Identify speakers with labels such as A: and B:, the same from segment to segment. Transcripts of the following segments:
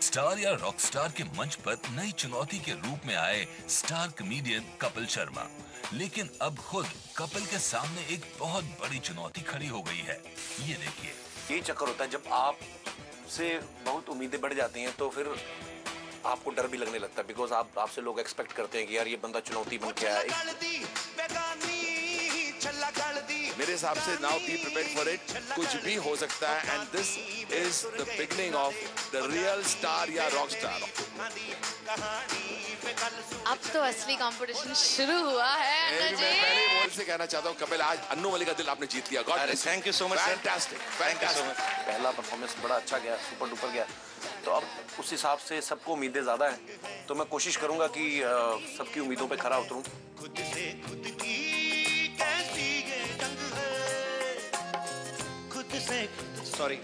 A: Superstar या Rockstar के मंच पर नई चुनौती के रूप में आए स्टार कॉमेडियन कपिल शर्मा। लेकिन अब खुद कपिल के सामने एक बहुत बड़ी चुनौती खड़ी हो गई है। ये देखिए।
B: यही चक्कर होता है, जब आप से बहुत उम्मीदें बढ़ जाती हैं तो फिर आपको डर भी लगने लगता है, बिकॉज आपसे लोग एक्सपेक्ट करते हैं कि यार ये बंदा चुनौती बन के आया।
C: मेरे हिसाब से now be prepared for it, कुछ भी हो सकता है and this is the beginning of the real star या रॉक स्टार।
D: अब तो असली कंपटीशन शुरू हुआ है।
C: मैं पहले बोल से कहना चाहता हूँ कपिल, आज अन्नू मलिक का दिल आपने जीत लिया। God bless.
B: Thank you so much.
C: Fantastic, fantastic.
B: पहला परफॉर्मेंस बड़ा अच्छा गया, सुपर डुपर गया, तो अब उस हिसाब से सबको उम्मीदें ज्यादा हैं, तो मैं कोशिश करूंगा कि सबकी उम्मीदों पे खरा उतरूं। सॉरी,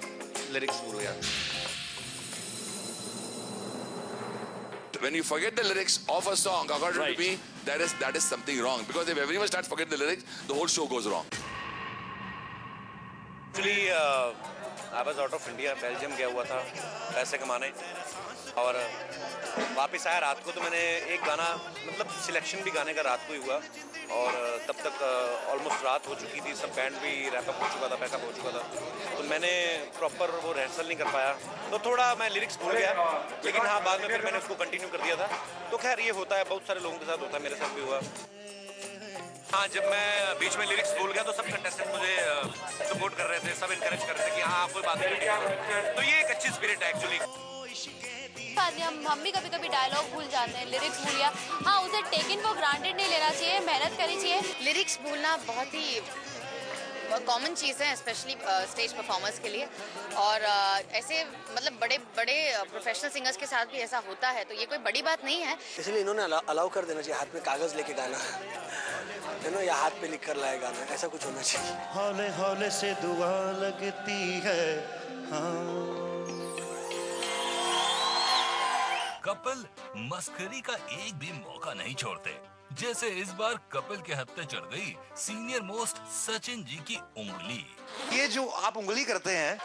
B: लिरिक्स भूल गया।
C: When you forget the lyrics of a song, according to me, that is something wrong. Because if everyone starts forgetting the lyrics, the whole show goes wrong.
B: Actually, I was out of India, Belgium गया हुआ था पैसे कमाने, और वापस आया रात को, तो मैंने एक गाना, मतलब सिलेक्शन भी गाने का रात को ही हुआ, और तब तक ऑलमोस्ट रात हो चुकी थी, सब बैंड भी रैपअप हो चुका था, पैकअप हो चुका था, तो मैंने प्रॉपर वो रिहर्सल नहीं कर पाया, तो थोड़ा मैं लिरिक्स भूल गया, लेकिन हाँ बाद में फिर मैंने उसको कंटिन्यू कर दिया था। तो खैर ये होता है, बहुत सारे लोगों के साथ होता है, मेरे साथ भी हुआ। हाँ, जब मैं बीच में लिरिक्स भूल गया तो सब कंटेस्टेंट मुझे सपोर्ट कर रहे थे, सब इनकरेज कर रहे थे कि हाँ कोई बात नहीं, तो ये एक अच्छी स्पिरिट है एक्चुअली।
D: हम भी कभी कभी डायलॉग भूल जाते हैं, लिरिक्स भूल गया, हाँ उसे टेकन फॉर ग्रांटेड नहीं लेना चाहिए, मेहनत करनी चाहिए। लिरिक्स भूलना बहुत ही कॉमन चीज़ है, स्पेशली स्टेज परफॉर्मर्स के लिए, और ऐसे मतलब बड़े बड़े प्रोफेशनल सिंगर्स के साथ भी ऐसा होता है, तो ये कोई बड़ी बात नहीं है।
E: इसलिए इन्होंने अलाउ कर देना चाहिए, हाथ में कागज लेके गाना, या हाथ पे लिख कर लाए गाना, ऐसा कुछ होना चाहिए।
F: हौले हौले से दुआ लगती है। हाँ।
A: कपिल मस्करी का एक भी मौका नहीं छोड़ते। जैसे इस बार कपिल के हत्थे चढ़ गई सीनियर मोस्ट सचिन जी की उंगली।
B: ये जो आप उंगली करते हैं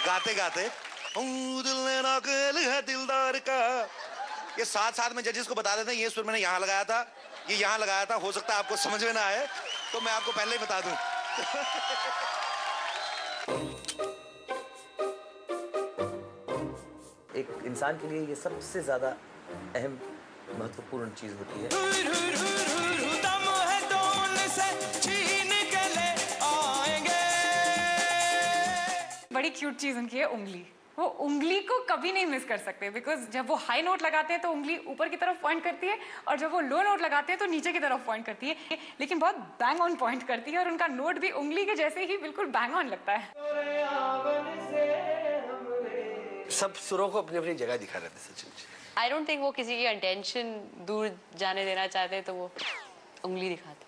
B: गाते गाते, दिल है दिलदार का, ये साथ साथ में जजेस को बता देते हैं ये सुर मैंने यहाँ लगाया था, ये यहाँ लगाया था, हो सकता है आपको समझ में ना आए, तो मैं आपको पहले ही बता दूं।
G: एक इंसान के लिए ये सबसे ज्यादा अहम महत्वपूर्ण चीज होती है।
H: बड़ी क्यूट चीज उनकी है उंगली, वो उंगली को कभी नहीं मिस कर सकते, बिकॉज जब वो हाई नोट लगाते हैं तो उंगली ऊपर की तरफ पॉइंट करती है, और जब वो लो नोट लगाते हैं तो नीचे की तरफ पॉइंट करती है, लेकिन बहुत बैंग ऑन पॉइंट करती है, और उनका नोट भी उंगली के जैसे ही बिल्कुल बैंग ऑन लगता है।
E: सब सुरों को अपनी अपनी जगह दिखा रहे थे Sachin ji.
I: I don't think वो किसी की अटेंशन दूर जाने देना चाहते, तो वो उंगली दिखाते।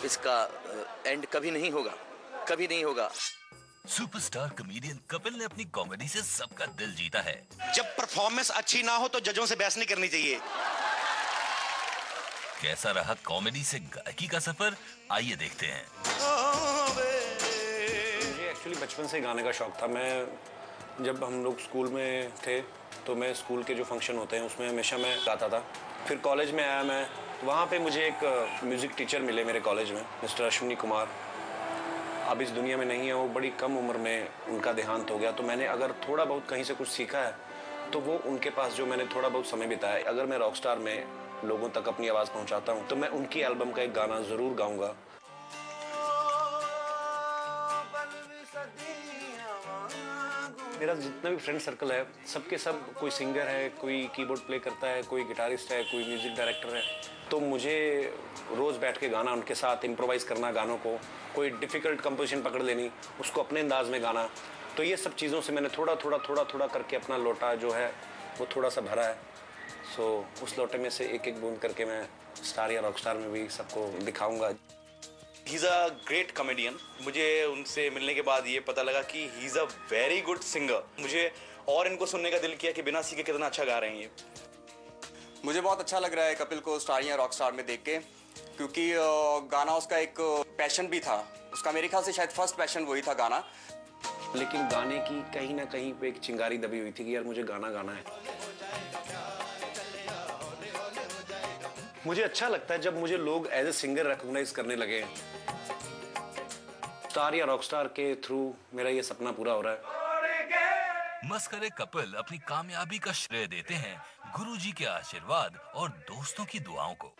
G: इसका एंड कभी नहीं होगा, कभी नहीं होगा।
A: सुपरस्टार कॉमेडियन कपिल ने अपनी कॉमेडी से सबका दिल जीता है।
B: जब परफॉर्मेंस अच्छी ना हो तो जजों से बहस नहीं करनी चाहिए।
A: कैसा रहा कॉमेडी से गायकी का सफर, आइए देखते हैं।
B: मुझे एक्चुअली बचपन से गाने का शौक था। मैं जब हम लोग स्कूल में थे तो मैं स्कूल के जो फंक्शन होते हैं उसमें हमेशा मैं गाता था। फिर कॉलेज में आया मैं, वहाँ पे मुझे एक म्यूज़िक टीचर मिले मेरे कॉलेज में, मिस्टर अश्विनी कुमार। अब इस दुनिया में नहीं है, वो बड़ी कम उम्र में उनका देहांत हो गया। तो मैंने अगर थोड़ा बहुत कहीं से कुछ सीखा है तो वो उनके पास जो मैंने थोड़ा बहुत समय बिताया। अगर मैं रॉकस्टार में लोगों तक अपनी आवाज़ पहुंचाता हूं तो मैं उनकी एल्बम का एक गाना ज़रूर गाऊंगा। मेरा जितना भी फ्रेंड सर्कल है सबके सब कोई सिंगर है, कोई कीबोर्ड प्ले करता है, कोई गिटारिस्ट है, कोई म्यूज़िक डायरेक्टर है। तो मुझे रोज़ बैठ के गाना, उनके साथ इम्प्रोवाइज़ करना गानों को, कोई डिफ़िकल्ट कंपोजिशन पकड़ लेनी, उसको अपने अंदाज में गाना, तो ये सब चीज़ों से मैंने थोड़ा थोड़ा करके अपना लोटा जो है वो थोड़ा सा भरा है। सो उस लोटे में से एक एक बूंद करके मैं स्टार या रॉकस्टार में भी सबको दिखाऊंगा।
J: He is a great comedian. मुझे उनसे मिलने के बाद ये पता लगा कि he is a very good singer. मुझे और इनको सुनने का दिल किया कि बिना सीखे कितना अच्छा गा रहे हैं ये।
K: मुझे बहुत अच्छा लग रहा है कपिल को स्टार या रॉक स्टार में देख के, क्योंकि गाना उसका एक पैशन भी था। उसका मेरे ख्याल से शायद फर्स्ट पैशन वही था, गाना।
B: लेकिन गाने की कहीं ना कहीं पे एक चिंगारी दबी हुई थी कि यार मुझे गाना गाना है। मुझे अच्छा लगता है जब मुझे लोग एज ए सिंगर रिकॉग्नाइज करने लगे। स्टार या रॉकस्टार के थ्रू मेरा ये सपना पूरा हो रहा है।
A: मस्करे कपिल अपनी कामयाबी का श्रेय देते हैं गुरुजी के आशीर्वाद और दोस्तों की दुआओं को।